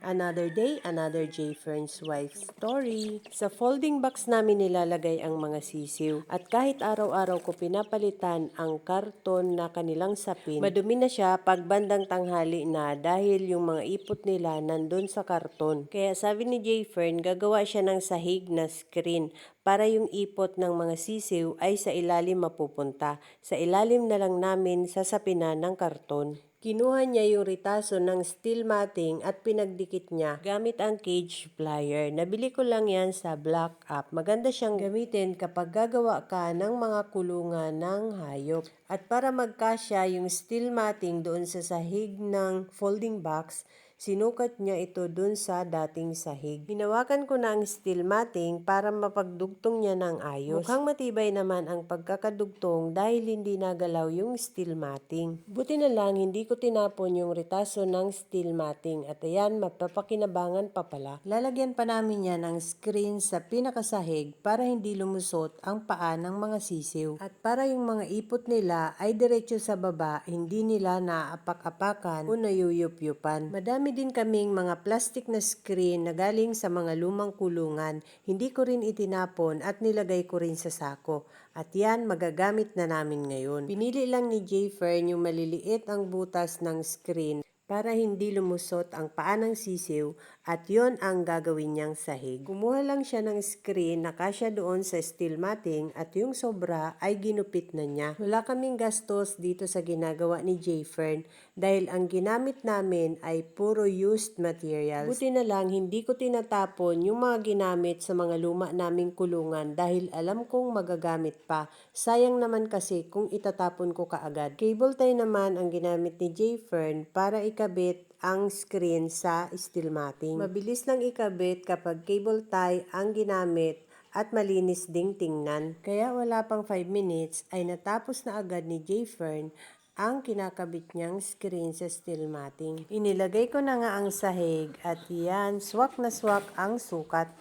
Another day, another J. Fern's wife story. Sa folding box namin nilalagay ang mga sisiw. At kahit araw-araw ko pinapalitan ang karton na kanilang sapin, madumi na siya pag bandang tanghali na dahil yung mga ipot nila nandun sa karton. Kaya sabi ni J. Fern, gagawa siya ng sahig na screen para yung ipot ng mga sisiw ay sa ilalim mapupunta. Sa ilalim na lang namin sasapinan ng karton. Kinuha niya yung ritaso ng steel matting at pinagdikit niya gamit ang cage plier. Nabili ko lang yan sa Black App. Maganda siyang gamitin kapag gagawa ka ng mga kulungan ng hayop. At para magkasya yung steel matting doon sa sahig ng folding box, sinukat niya ito dun sa dating sahig. Hinawakan ko na ang steel matting para mapagdugtong niya ng ayos. Mukhang matibay naman ang pagkakadugtong dahil hindi nagalaw yung steel matting. Buti na lang hindi ko tinapon yung ritaso ng steel matting at ayan, mapapakinabangan pa pala. Lalagyan pa namin yan ng screen sa pinakasahig para hindi lumusot ang paa ng mga sisiw. At para yung mga ipot nila ay diretso sa baba, hindi nila naapak-apakan o nayuyup-yupan. Madami din kaming mga plastic na screen na galing sa mga lumang kulungan. Hindi ko rin itinapon at nilagay ko rin sa sako. At yan, magagamit na namin ngayon. Pinili lang ni J. Fern yung maliliit ang butas ng screen para hindi lumusot ang paa ng sisiw at yon ang gagawin niyang sahig. Kumuha lang siya ng screen na kasya doon sa steel matting at yung sobra ay ginupit na niya. Wala kaming gastos dito sa ginagawa ni J. Fern dahil ang ginamit namin ay puro used materials. Buti na lang hindi ko tinatapon yung mga ginamit sa mga luma naming kulungan dahil alam kong magagamit pa. Sayang naman kasi kung itatapon ko kaagad. Cable tie naman ang ginamit ni J. Fern para ikabit ang screen sa steel matting. Mabilis lang ikabit kapag cable tie ang ginamit at malinis ding tingnan. Kaya wala pang 5 minutes ay natapos na agad ni J. Fern ang kinakabit niyang screen sa steel matting. Inilagay ko na nga ang sahig at yan, swak na swak ang sukat.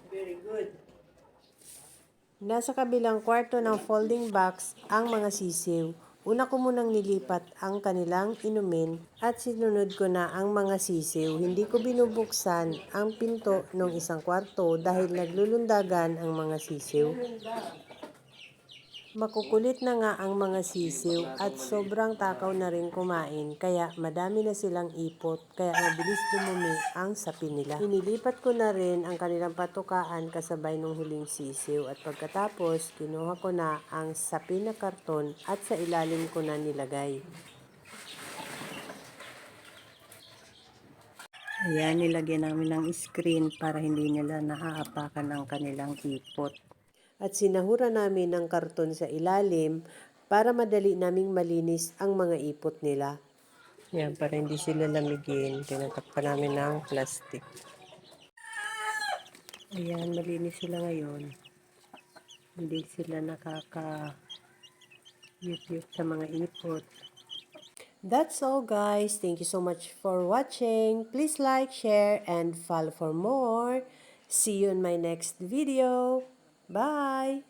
Very good. Nasa kabilang kwarto ng folding box ang mga sisiw. Una ko munang nilipat ang kanilang inumin at sinunod ko na ang mga sisiw. Hindi ko binubuksan ang pinto ng isang kwarto dahil naglulundagan ang mga sisiw. Makukulit na nga ang mga sisiw at sobrang takaw na rin kumain kaya madami na silang ipot kaya mabilis dumumi ang sapi nila. Inilipat ko na rin ang kanilang patukaan kasabay ng huling sisiw at pagkatapos kinuha ko na ang sapi na karton at sa ilalim ko na nilagay. Ayan, nilagyan namin ng screen para hindi nila naaapakan ang kanilang ipot. At sinahura namin ng karton sa ilalim para madali naming malinis ang mga ipot nila. Yan, para hindi sila lamigin, tinatakpan namin ng plastic. Ayan, malinis sila ngayon. Hindi sila nakaka-yup-yup sa mga ipot. That's all guys. Thank you so much for watching. Please like, share, and follow for more. See you in my next video. Bye!